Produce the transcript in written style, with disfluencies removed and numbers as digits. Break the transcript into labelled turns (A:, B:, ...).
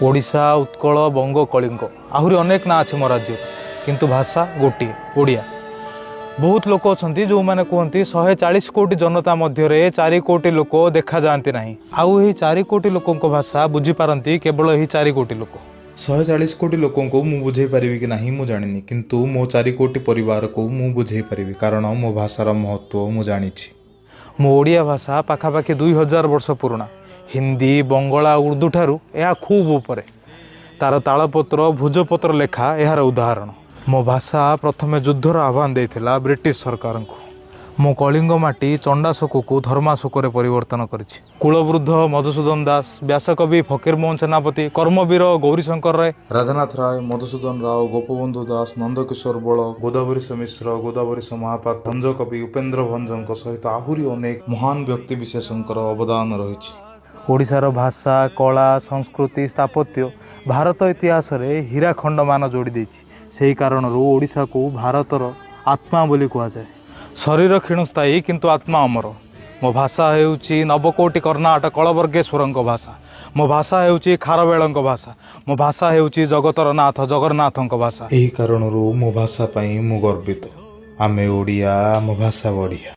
A: ओडिशा उत्कल बंग कलिंग आहरी अनेक ना अच्छे मो राज्य किंतु भाषा गोटे ओडिया। बहुत लोक अच्छा जो मैंने कहते 140 कोटी जनता मध्य 4 कोटी लोक देखा जाती ना आउ यही 4 कोटी लोक भाषा बुझीपारती केवल यही 4 कोटी लोक। 140 कोटी लोक मुझे बुझे पारि कि नहीं मु जानी किंतु मो 4 कोटी परिवार को मु बुझे पारि कारण मो भाषार महत्व मु जानी। मो ओडिया भाषा पाखापाखि 2000 वर्ष पुराणा। हिंदी बंगला उर्दू ठारू यह खूब ऊपर तार तालपत्र भुजपत्र लेखा यार उदाहरण। मो भाषा प्रथम युद्धर आह्वान देता ब्रिटिश सरकार को। मो कलिंग माटी चंडाशोक को धर्माशोक परिवर्तन करिछि। कुलवृद्ध मधुसूदन दास, व्यासकवि फकीरमोहन सेनापति, कर्मवीर गौरीशंकर राय, राधानाथ राय, मधुसूदन राव, गोपबंधु दास, नंदकिशोर बल, गोदावरीश मिश्र, गोदावरीश महापात्र, भंजकवि उपेन्द्र भंजक सहित आहरी अनेक महान व्यक्ति विशेषकर अवदान रही। ओडिशार भाषा कला संस्कृति स्थापत्य भारत इतिहास रे हीराखंड मान जोड़ी देछि। सेही कारण ओडिशा को भारतर आत्मा बोली कहुए। शरीर क्षीणस्थायी किंतु आत्मा अमर। मो भाषा हेउची नवकोटि कर्णाट कलवर्गेश्वर भाषा। मो भाषा हेउची खारवेल भाषा। मो भाषा हेउची जगतर नाथ जगन्नाथ भाषा। यही कारण मो भाषा मु गर्वित। आमे ओडिया, मो भाषा बढ़िया।